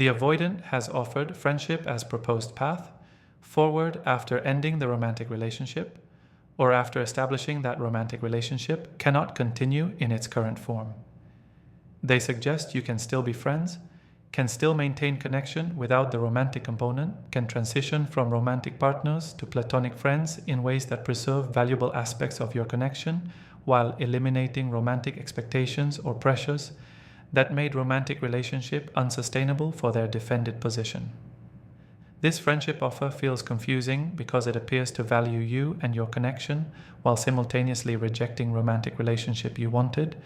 The avoidant has offered friendship as proposed path, forward after ending the romantic relationship, or after establishing that romantic relationship cannot continue in its current form. They suggest you can still be friends, can still maintain connection without the romantic component, can transition from romantic partners to platonic friends in ways that preserve valuable aspects of your connection while eliminating romantic expectations or pressures that made romantic relationship unsustainable for their defended position. This friendship offer feels confusing because it appears to value you and your connection while simultaneously rejecting romantic relationship you wanted,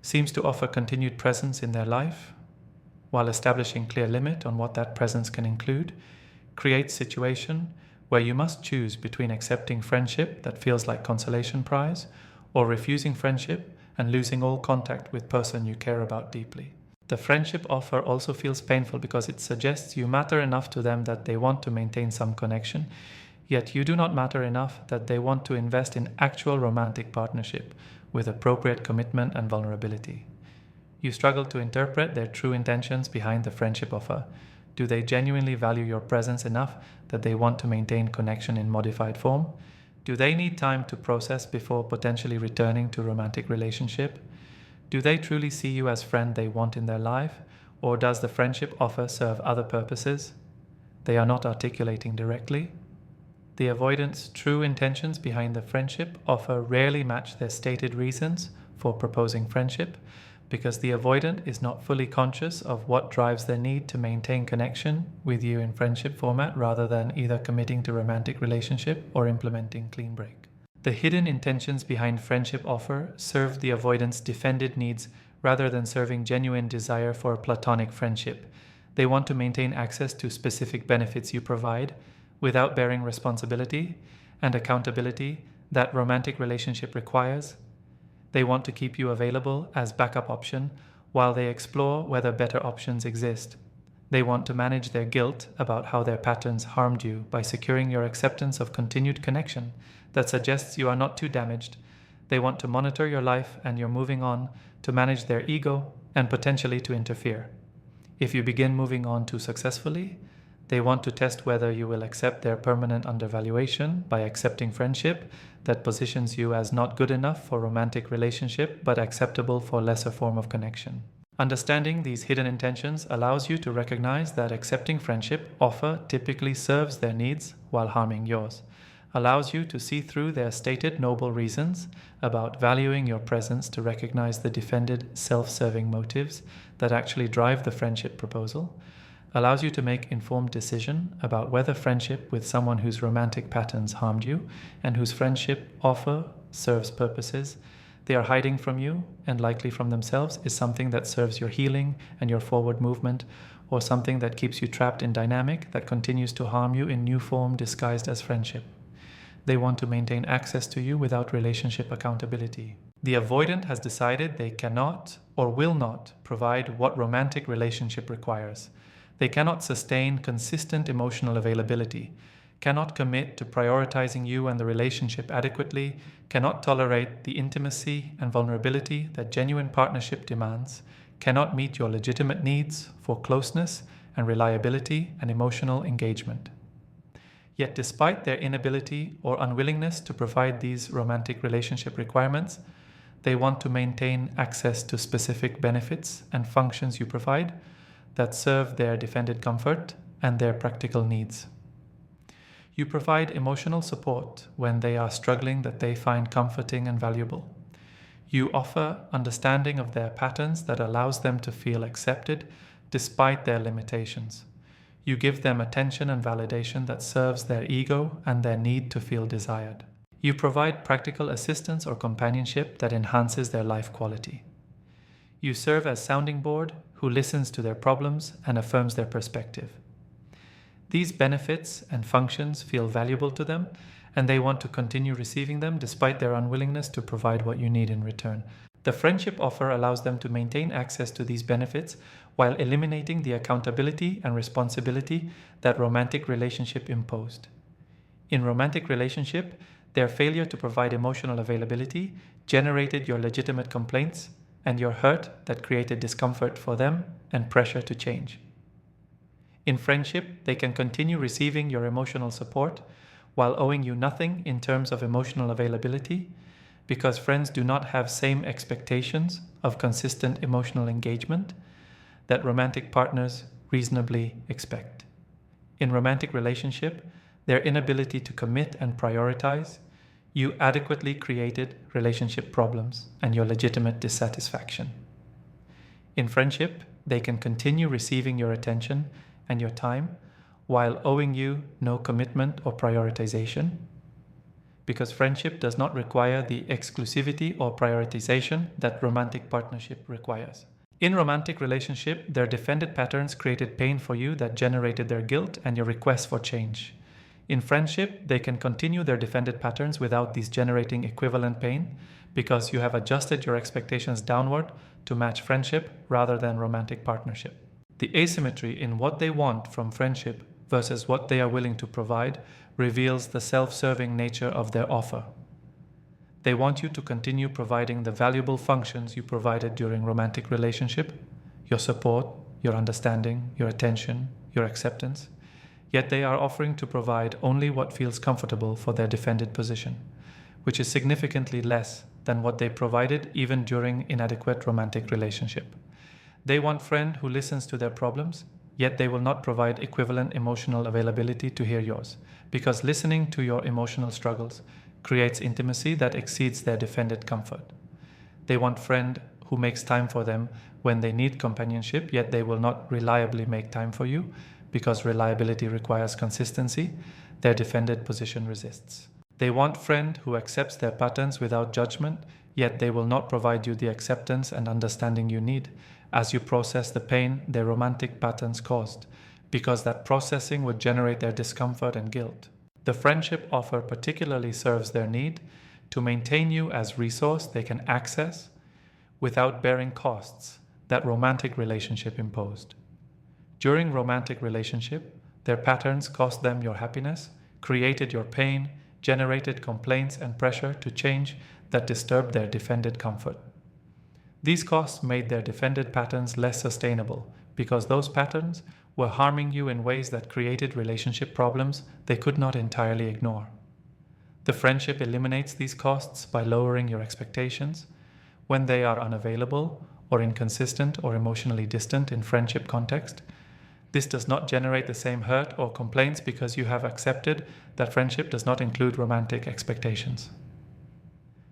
seems to offer continued presence in their life, while establishing clear limit on what that presence can include, creates situation where you must choose between accepting friendship that feels like consolation prize or refusing friendship and losing all contact with person you care about deeply. The friendship offer also feels painful because it suggests you matter enough to them that they want to maintain some connection, yet you do not matter enough that they want to invest in actual romantic partnership with appropriate commitment and vulnerability. You struggle to interpret their true intentions behind the friendship offer. Do they genuinely value your presence enough that they want to maintain connection in modified form? Do they need time to process before potentially returning to romantic relationship? Do they truly see you as friend they want in their life, or does the friendship offer serve other purposes they are not articulating directly? The avoidant's true intentions behind the friendship offer rarely match their stated reasons for proposing friendship, because the avoidant is not fully conscious of what drives their need to maintain connection with you in friendship format rather than either committing to romantic relationship or implementing clean break. The hidden intentions behind friendship offer serve the avoidant's defended needs rather than serving genuine desire for a platonic friendship. They want to maintain access to specific benefits you provide without bearing responsibility and accountability that romantic relationship requires. They want to keep you available as backup option while they explore whether better options exist. They want to manage their guilt about how their patterns harmed you by securing your acceptance of continued connection that suggests you are not too damaged. They want to monitor your life and your moving on to manage their ego and potentially to interfere. If you begin moving on too successfully, they want to test whether you will accept their permanent undervaluation by accepting friendship that positions you as not good enough for romantic relationship but acceptable for lesser form of connection. Understanding these hidden intentions allows you to recognize that accepting friendship offer typically serves their needs while harming yours, allows you to see through their stated noble reasons about valuing your presence to recognize the defended self-serving motives that actually drive the friendship proposal, allows you to make informed decision about whether friendship with someone whose romantic patterns harmed you and whose friendship offer serves purposes they are hiding from you and likely from themselves is something that serves your healing and your forward movement, or something that keeps you trapped in dynamic that continues to harm you in new form disguised as friendship. They want to maintain access to you without relationship accountability. The avoidant has decided they cannot or will not provide what romantic relationship requires. They cannot sustain consistent emotional availability, cannot commit to prioritizing you and the relationship adequately, cannot tolerate the intimacy and vulnerability that genuine partnership demands, cannot meet your legitimate needs for closeness and reliability and emotional engagement. Yet despite their inability or unwillingness to provide these romantic relationship requirements, they want to maintain access to specific benefits and functions you provide that serve their defended comfort and their practical needs. You provide emotional support when they are struggling that they find comforting and valuable. You offer understanding of their patterns that allows them to feel accepted despite their limitations. You give them attention and validation that serves their ego and their need to feel desired. You provide practical assistance or companionship that enhances their life quality. You serve as sounding board who listens to their problems and affirms their perspective. These benefits and functions feel valuable to them, and they want to continue receiving them despite their unwillingness to provide what you need in return. The friendship offer allows them to maintain access to these benefits while eliminating the accountability and responsibility that romantic relationship imposed. In romantic relationship, their failure to provide emotional availability generated your legitimate complaints and your hurt that created discomfort for them and pressure to change. In friendship, they can continue receiving your emotional support while owing you nothing in terms of emotional availability, because friends do not have same expectations of consistent emotional engagement that romantic partners reasonably expect. In romantic relationship, their inability to commit and prioritize, you adequately created relationship problems and your legitimate dissatisfaction. In friendship, they can continue receiving your attention and your time while owing you no commitment or prioritization, because friendship does not require the exclusivity or prioritization that romantic partnership requires. In romantic relationship, their defended patterns created pain for you that generated their guilt and your request for change. In friendship, they can continue their defended patterns without these generating equivalent pain because you have adjusted your expectations downward to match friendship rather than romantic partnership. The asymmetry in what they want from friendship versus what they are willing to provide reveals the self-serving nature of their offer. They want you to continue providing the valuable functions you provided during romantic relationship, your support, your understanding, your attention, your acceptance, yet they are offering to provide only what feels comfortable for their defended position, which is significantly less than what they provided even during inadequate romantic relationship. They want a friend who listens to their problems, yet they will not provide equivalent emotional availability to hear yours, because listening to your emotional struggles creates intimacy that exceeds their defended comfort. They want a friend who makes time for them when they need companionship, yet they will not reliably make time for you, because reliability requires consistency. Their defended position resists. They want a friend who accepts their patterns without judgment, yet they will not provide you the acceptance and understanding you need as you process the pain their romantic patterns caused, because that processing would generate their discomfort and guilt. The friendship offer particularly serves their need to maintain you as resource they can access without bearing costs that romantic relationship imposed. During romantic relationship, their patterns cost them your happiness, created your pain, generated complaints and pressure to change that disturbed their defended comfort. These costs made their defended patterns less sustainable because those patterns were harming you in ways that created relationship problems they could not entirely ignore. The friendship eliminates these costs by lowering your expectations when they are unavailable or inconsistent or emotionally distant in friendship context. This does not generate the same hurt or complaints because you have accepted that friendship does not include romantic expectations.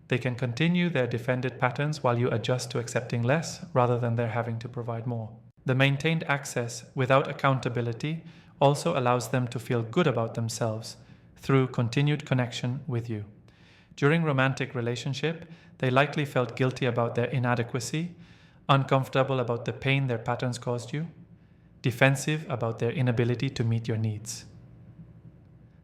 They can continue their defended patterns while you adjust to accepting less rather than their having to provide more. The maintained access without accountability also allows them to feel good about themselves through continued connection with you. During romantic relationship, they likely felt guilty about their inadequacy, uncomfortable about the pain their patterns caused you, defensive about their inability to meet your needs.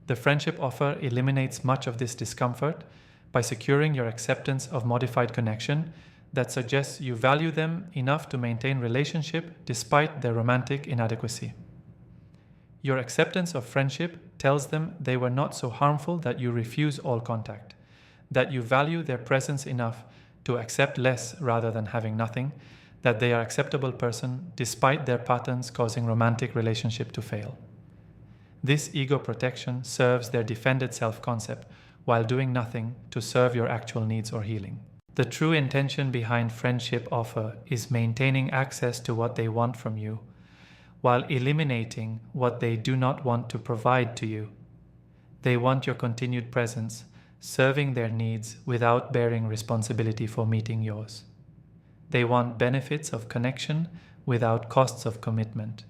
The friendship offer eliminates much of this discomfort by securing your acceptance of modified connection that suggests you value them enough to maintain relationship despite their romantic inadequacy. Your acceptance of friendship tells them they were not so harmful that you refuse all contact, that you value their presence enough to accept less rather than having nothing, that they are an acceptable person despite their patterns causing romantic relationship to fail. This ego protection serves their defended self-concept while doing nothing to serve your actual needs or healing. The true intention behind friendship offer is maintaining access to what they want from you while eliminating what they do not want to provide to you. They want your continued presence, serving their needs without bearing responsibility for meeting yours. They want benefits of connection without costs of commitment.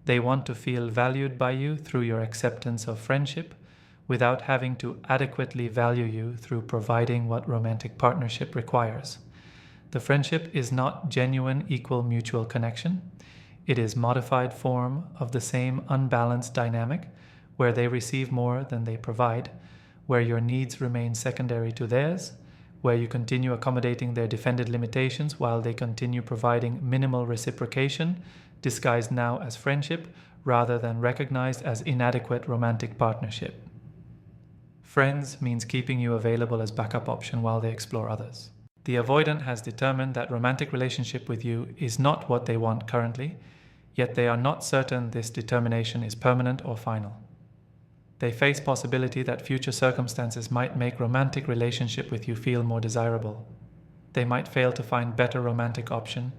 They want to feel valued by you through your acceptance of friendship without having to adequately value you through providing what romantic partnership requires. The friendship is not genuine equal mutual connection. It is modified form of the same unbalanced dynamic where they receive more than they provide, where your needs remain secondary to theirs, where you continue accommodating their defended limitations while they continue providing minimal reciprocation, disguised now as friendship rather than recognized as inadequate romantic partnership. Friends means keeping you available as backup option while they explore others. The avoidant has determined that romantic relationship with you is not what they want currently, yet they are not certain this determination is permanent or final. They face possibility that future circumstances might make romantic relationship with you feel more desirable. They might fail to find better romantic option,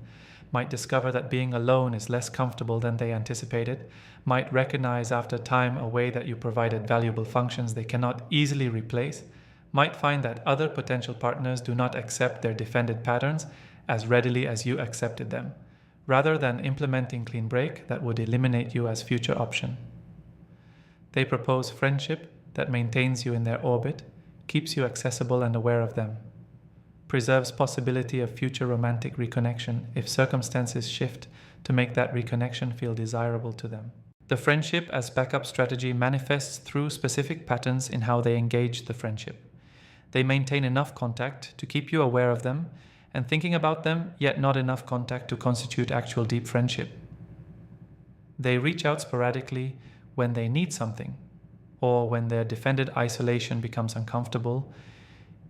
might discover that being alone is less comfortable than they anticipated, might recognize after time a way that you provided valuable functions they cannot easily replace, might find that other potential partners do not accept their defended patterns as readily as you accepted them, rather than implementing clean break that would eliminate you as future option. They propose friendship that maintains you in their orbit, keeps you accessible and aware of them, preserves possibility of future romantic reconnection if circumstances shift to make that reconnection feel desirable to them. The friendship as backup strategy manifests through specific patterns in how they engage the friendship. They maintain enough contact to keep you aware of them and thinking about them, yet not enough contact to constitute actual deep friendship. They reach out sporadically when they need something, or when their defended isolation becomes uncomfortable,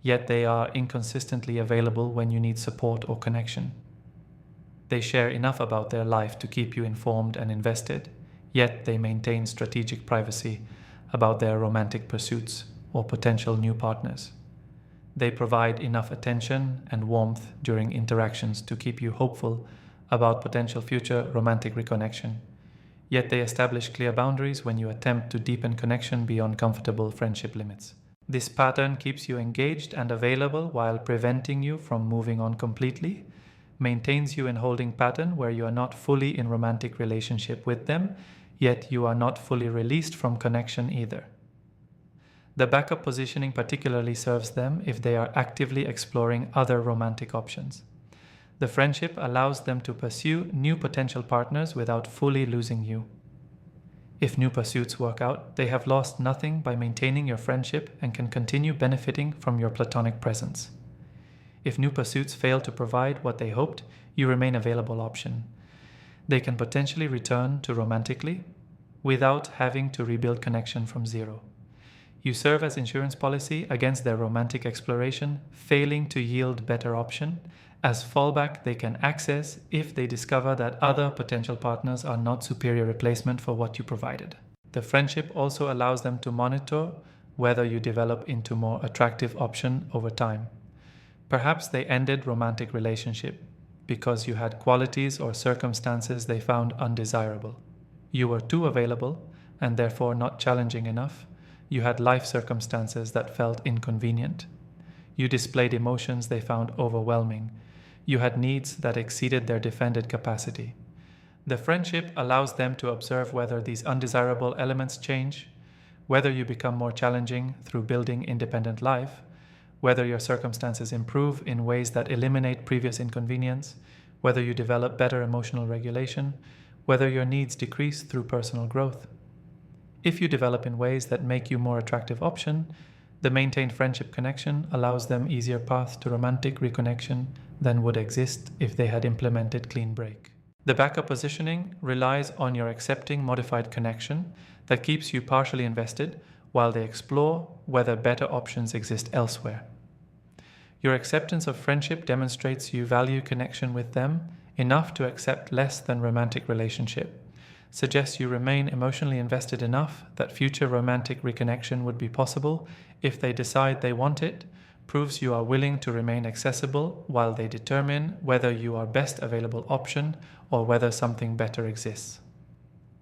yet they are inconsistently available when you need support or connection. They share enough about their life to keep you informed and invested, yet they maintain strategic privacy about their romantic pursuits or potential new partners. They provide enough attention and warmth during interactions to keep you hopeful about potential future romantic reconnection, yet they establish clear boundaries when you attempt to deepen connection beyond comfortable friendship limits. This pattern keeps you engaged and available while preventing you from moving on completely, maintains you in holding pattern where you are not fully in romantic relationship with them, yet you are not fully released from connection either. The backup positioning particularly serves them if they are actively exploring other romantic options. The friendship allows them to pursue new potential partners without fully losing you. If new pursuits work out, they have lost nothing by maintaining your friendship and can continue benefiting from your platonic presence. If new pursuits fail to provide what they hoped, you remain a available option. They can potentially return to romantically without having to rebuild connection from zero. You serve as insurance policy against their romantic exploration failing to yield better option, as fallback they can access if they discover that other potential partners are not superior replacement for what you provided. The friendship also allows them to monitor whether you develop into more attractive option over time. Perhaps they ended romantic relationship because you had qualities or circumstances they found undesirable. You were too available and therefore not challenging enough. You had life circumstances that felt inconvenient. You displayed emotions they found overwhelming. You had needs that exceeded their defended capacity. The friendship allows them to observe whether these undesirable elements change, whether you become more challenging through building independent life, whether your circumstances improve in ways that eliminate previous inconvenience, whether you develop better emotional regulation, whether your needs decrease through personal growth. If you develop in ways that make you more attractive option, the maintained friendship connection allows them easier path to romantic reconnection than would exist if they had implemented clean break. The backup positioning relies on your accepting modified connection that keeps you partially invested while they explore whether better options exist elsewhere. Your acceptance of friendship demonstrates you value connection with them enough to accept less than romantic relationship, suggests you remain emotionally invested enough that future romantic reconnection would be possible if they decide they want it, proves you are willing to remain accessible while they determine whether you are best available option or whether something better exists.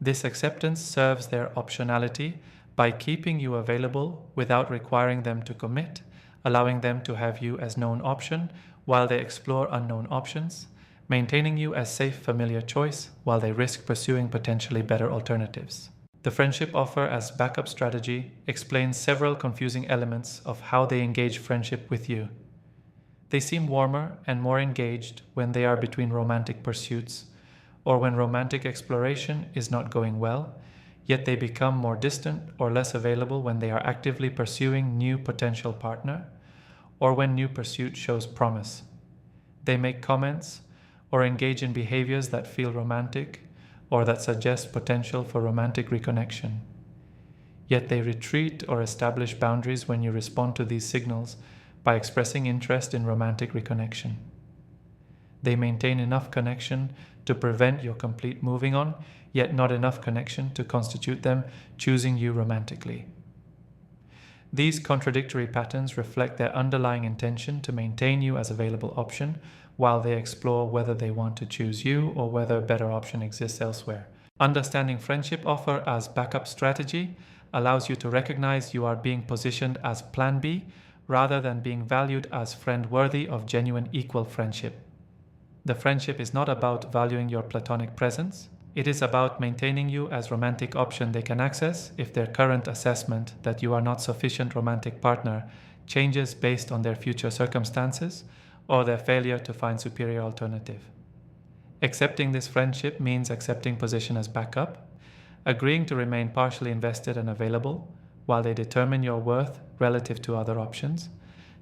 This acceptance serves their optionality by keeping you available without requiring them to commit, allowing them to have you as known option while they explore unknown options, maintaining you as safe familiar choice while they risk pursuing potentially better alternatives. The friendship offer as backup strategy explains several confusing elements of how they engage friendship with you. They seem warmer and more engaged when they are between romantic pursuits, or when romantic exploration is not going well, yet they become more distant or less available when they are actively pursuing new potential partner, or when new pursuit shows promise. They make comments or engage in behaviors that feel romantic or that suggest potential for romantic reconnection. Yet they retreat or establish boundaries when you respond to these signals by expressing interest in romantic reconnection. They maintain enough connection to prevent your complete moving on, yet not enough connection to constitute them choosing you romantically. These contradictory patterns reflect their underlying intention to maintain you as available option while they explore whether they want to choose you or whether a better option exists elsewhere. Understanding friendship offer as backup strategy allows you to recognize you are being positioned as plan B rather than being valued as friend worthy of genuine equal friendship. The friendship is not about valuing your platonic presence. It is about maintaining you as romantic option they can access if their current assessment that you are not sufficient romantic partner changes based on their future circumstances or their failure to find superior alternative. Accepting this friendship means accepting position as backup, agreeing to remain partially invested and available while they determine your worth relative to other options,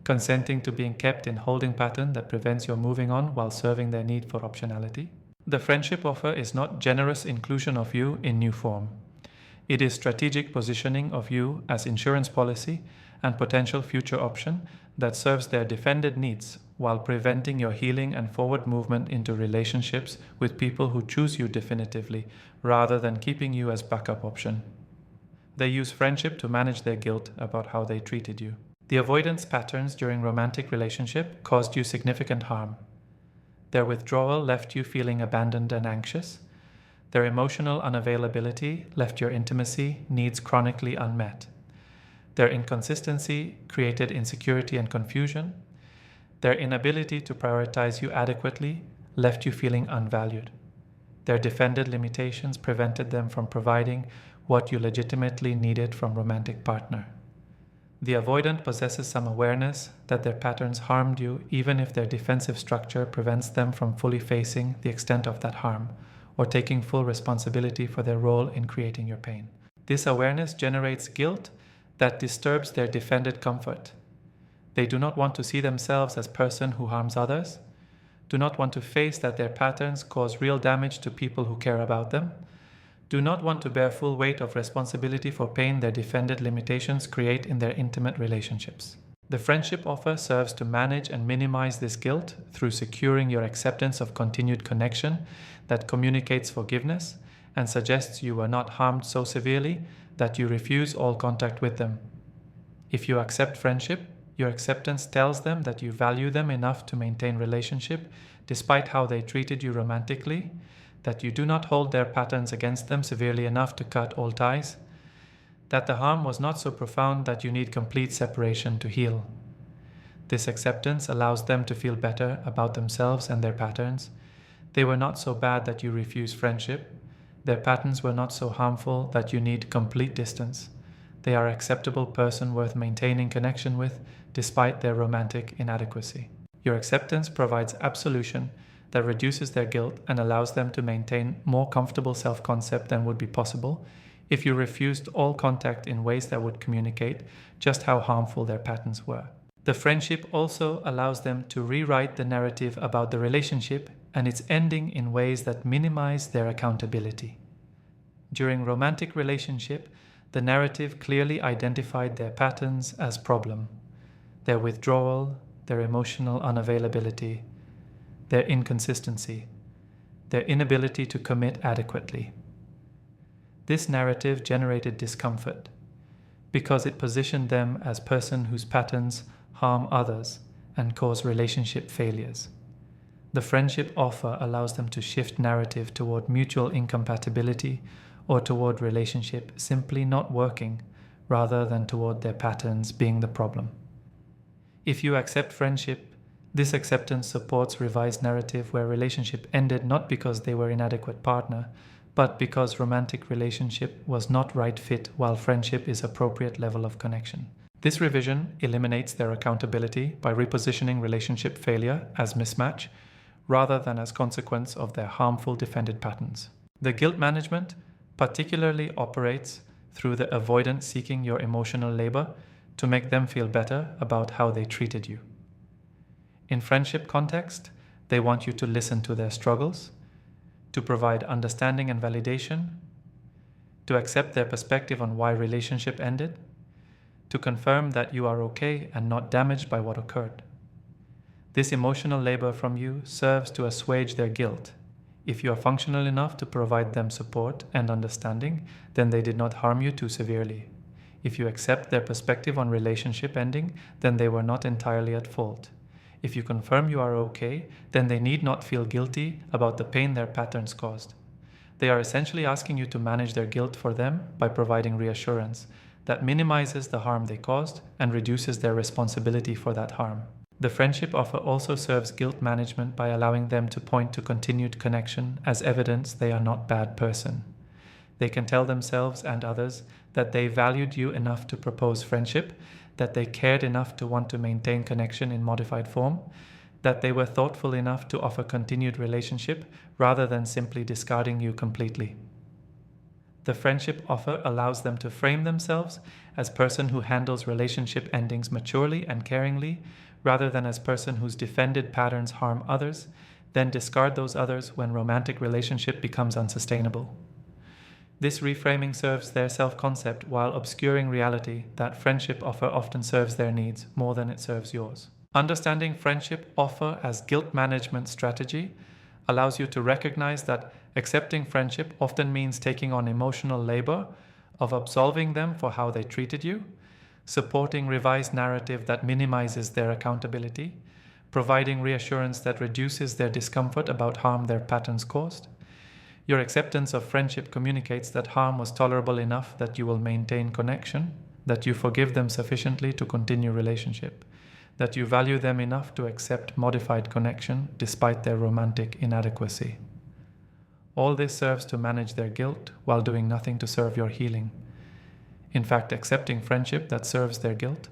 consenting to being kept in holding pattern that prevents your moving on while serving their need for optionality. The friendship offer is not generous inclusion of you in new form. It is strategic positioning of you as insurance policy and potential future option that serves their defended needs while preventing your healing and forward movement into relationships with people who choose you definitively rather than keeping you as backup option. They use friendship to manage their guilt about how they treated you. The avoidance patterns during romantic relationship caused you significant harm. Their withdrawal left you feeling abandoned and anxious. Their emotional unavailability left your intimacy needs chronically unmet. Their inconsistency created insecurity and confusion. Their inability to prioritize you adequately left you feeling unvalued. Their defended limitations prevented them from providing what you legitimately needed from a romantic partner. The avoidant possesses some awareness that their patterns harmed you even if their defensive structure prevents them from fully facing the extent of that harm or taking full responsibility for their role in creating your pain. This awareness generates guilt that disturbs their defended comfort. They do not want to see themselves as person who harms others, do not want to face that their patterns cause real damage to people who care about them, do not want to bear full weight of responsibility for pain their defended limitations create in their intimate relationships. The friendship offer serves to manage and minimize this guilt through securing your acceptance of continued connection that communicates forgiveness and suggests you were not harmed so severely that you refuse all contact with them. If you accept friendship, your acceptance tells them that you value them enough to maintain relationship despite how they treated you romantically, that you do not hold their patterns against them severely enough to cut all ties, that the harm was not so profound that you need complete separation to heal. This acceptance allows them to feel better about themselves and their patterns. They were not so bad that you refuse friendship. Their patterns were not so harmful that you need complete distance. They are an acceptable person worth maintaining connection with despite their romantic inadequacy. Your acceptance provides absolution that reduces their guilt and allows them to maintain more comfortable self-concept than would be possible if you refused all contact in ways that would communicate just how harmful their patterns were. The friendship also allows them to rewrite the narrative about the relationship and its ending in ways that minimize their accountability. During romantic relationship, the narrative clearly identified their patterns as problem, their withdrawal, their emotional unavailability, their inconsistency, their inability to commit adequately. This narrative generated discomfort because it positioned them as person whose patterns harm others and cause relationship failures. The friendship offer allows them to shift narrative toward mutual incompatibility or toward relationship simply not working rather than toward their patterns being the problem. If you accept friendship, this acceptance supports revised narrative where relationship ended not because they were inadequate partner, but because romantic relationship was not right fit while friendship is appropriate level of connection. This revision eliminates their accountability by repositioning relationship failure as mismatch rather than as consequence of their harmful defended patterns. The guilt management particularly operates through the avoidant seeking your emotional labor to make them feel better about how they treated you. In friendship context, they want you to listen to their struggles, to provide understanding and validation, to accept their perspective on why relationship ended, to confirm that you are okay and not damaged by what occurred. This emotional labor from you serves to assuage their guilt. If you are functional enough to provide them support and understanding, then they did not harm you too severely. If you accept their perspective on relationship ending, then they were not entirely at fault. If you confirm you are okay, then they need not feel guilty about the pain their patterns caused. They are essentially asking you to manage their guilt for them by providing reassurance that minimizes the harm they caused and reduces their responsibility for that harm. The friendship offer also serves guilt management by allowing them to point to continued connection as evidence they are not a bad person. They can tell themselves and others that they valued you enough to propose friendship, that they cared enough to want to maintain connection in modified form, that they were thoughtful enough to offer continued relationship rather than simply discarding you completely. The friendship offer allows them to frame themselves as person who handles relationship endings maturely and caringly, rather than as person whose defended patterns harm others, then discard those others when romantic relationship becomes unsustainable. This reframing serves their self-concept while obscuring reality that friendship offer often serves their needs more than it serves yours. Understanding friendship offer as guilt management strategy allows you to recognize that accepting friendship often means taking on emotional labor of absolving them for how they treated you, supporting revised narrative that minimizes their accountability, providing reassurance that reduces their discomfort about harm their patterns caused. Your acceptance of friendship communicates that harm was tolerable enough that you will maintain connection, that you forgive them sufficiently to continue relationship, that you value them enough to accept modified connection despite their romantic inadequacy. All this serves to manage their guilt while doing nothing to serve your healing. In fact, accepting friendship that serves their guilt,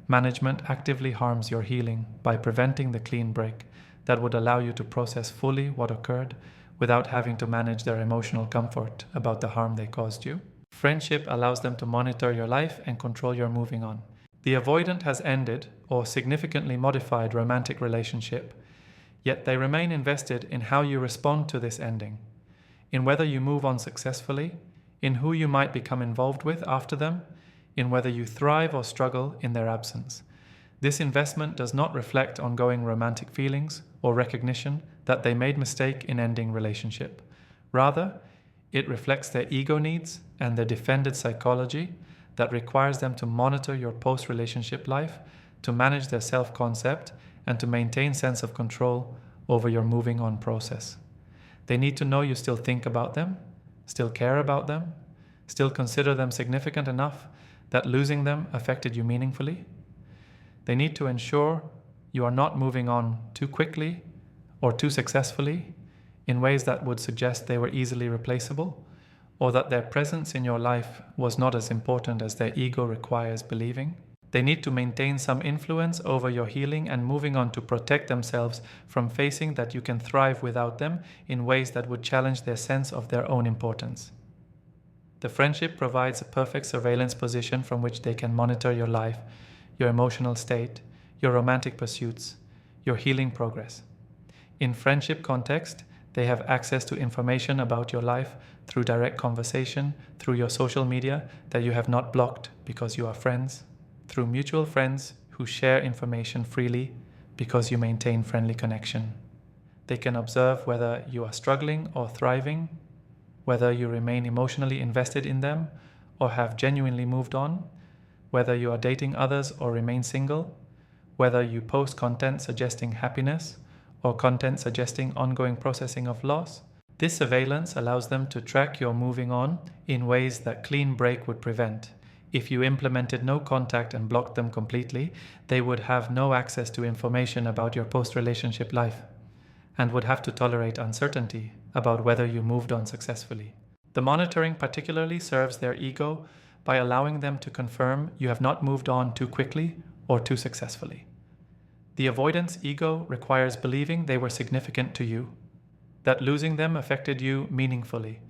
management actively harms your healing by preventing the clean break that would allow you to process fully what occurred without having to manage their emotional comfort about the harm they caused you. Friendship allows them to monitor your life and control your moving on. The avoidant has ended or significantly modified romantic relationship, yet they remain invested in how you respond to this ending, in whether you move on successfully, in who you might become involved with after them, in whether you thrive or struggle in their absence. This investment does not reflect ongoing romantic feelings or recognition that they made mistake in ending relationship. Rather, it reflects their ego needs and their defended psychology that requires them to monitor your post-relationship life, to manage their self-concept, and to maintain sense of control over your moving on process. They need to know you still think about them, still care about them, still consider them significant enough that losing them affected you meaningfully. They need to ensure you are not moving on too quickly or too successfully in ways that would suggest they were easily replaceable, or that their presence in your life was not as important as their ego requires believing. They need to maintain some influence over your healing and moving on to protect themselves from facing that you can thrive without them in ways that would challenge their sense of their own importance. The friendship provides a perfect surveillance position from which they can monitor your life, your emotional state, your romantic pursuits, your healing progress. In friendship context, they have access to information about your life through direct conversation, through your social media that you have not blocked because you are friends, through mutual friends who share information freely because you maintain friendly connection. They can observe whether you are struggling or thriving, whether you remain emotionally invested in them or have genuinely moved on, whether you are dating others or remain single, whether you post content suggesting happiness or content suggesting ongoing processing of loss. This surveillance allows them to track your moving on in ways that clean break would prevent. If you implemented no contact and blocked them completely, they would have no access to information about your post-relationship life and would have to tolerate uncertainty about whether you moved on successfully. The monitoring particularly serves their ego by allowing them to confirm you have not moved on too quickly or too successfully. The avoidance ego requires believing they were significant to you, that losing them affected you meaningfully,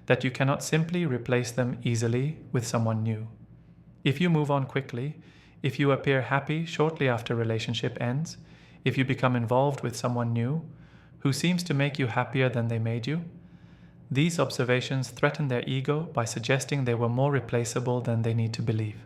that you cannot simply replace them easily with someone new. If you move on quickly, if you appear happy shortly after relationship ends, if you become involved with someone new who seems to make you happier than they made you, these observations threaten their ego by suggesting they were more replaceable than they need to believe.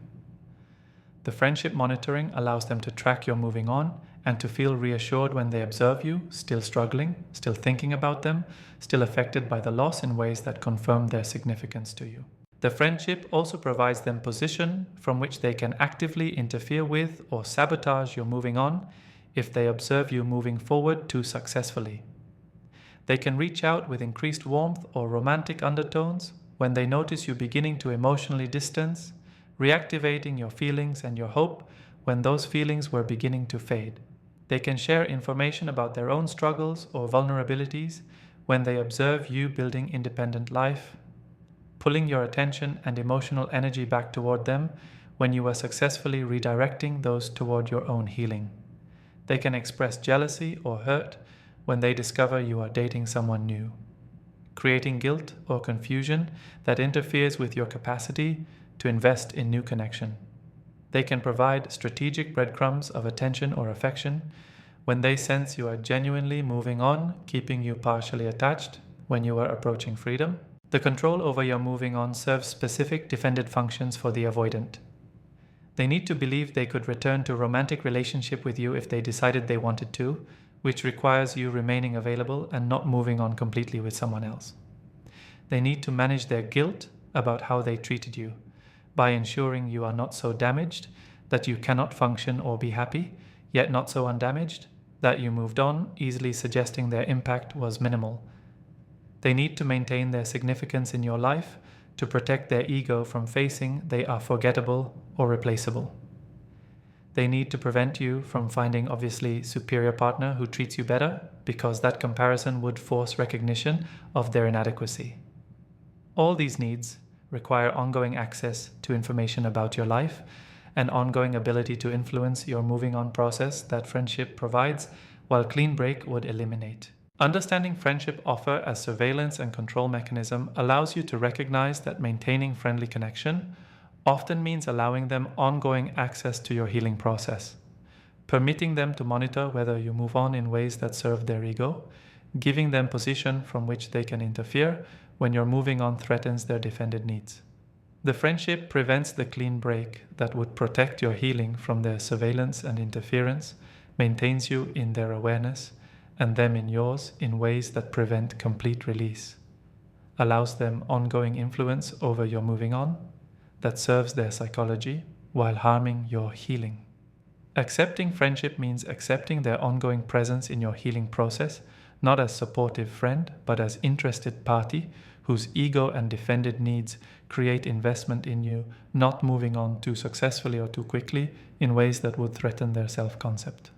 The friendship monitoring allows them to track your moving on and to feel reassured when they observe you, still struggling, still thinking about them, still affected by the loss in ways that confirm their significance to you. The friendship also provides them position from which they can actively interfere with or sabotage your moving on if they observe you moving forward too successfully. They can reach out with increased warmth or romantic undertones when they notice you beginning to emotionally distance, reactivating your feelings and your hope when those feelings were beginning to fade. They can share information about their own struggles or vulnerabilities when they observe you building independent life, pulling your attention and emotional energy back toward them when you are successfully redirecting those toward your own healing. They can express jealousy or hurt when they discover you are dating someone new, creating guilt or confusion that interferes with your capacity to invest in new connection. They can provide strategic breadcrumbs of attention or affection when they sense you are genuinely moving on, keeping you partially attached when you are approaching freedom. The control over your moving on serves specific defended functions for the avoidant. They need to believe they could return to a romantic relationship with you if they decided they wanted to, which requires you remaining available and not moving on completely with someone else. They need to manage their guilt about how they treated you by ensuring you are not so damaged that you cannot function or be happy, yet not so undamaged that you moved on, easily suggesting their impact was minimal. They need to maintain their significance in your life to protect their ego from facing they are forgettable or replaceable. They need to prevent you from finding obviously superior partner who treats you better, because that comparison would force recognition of their inadequacy. All these needs require ongoing access to information about your life and ongoing ability to influence your moving on process that friendship provides, while clean break would eliminate. Understanding friendship offer as surveillance and control mechanism allows you to recognize that maintaining friendly connection often means allowing them ongoing access to your healing process, permitting them to monitor whether you move on in ways that serve their ego, giving them position from which they can interfere when your moving on threatens their defended needs. The friendship prevents the clean break that would protect your healing from their surveillance and interference, maintains you in their awareness, and them in yours in ways that prevent complete release, allows them ongoing influence over your moving on, that serves their psychology while harming your healing. Accepting friendship means accepting their ongoing presence in your healing process, not as supportive friend, but as interested party whose ego and defended needs create investment in you, not moving on too successfully or too quickly in ways that would threaten their self-concept.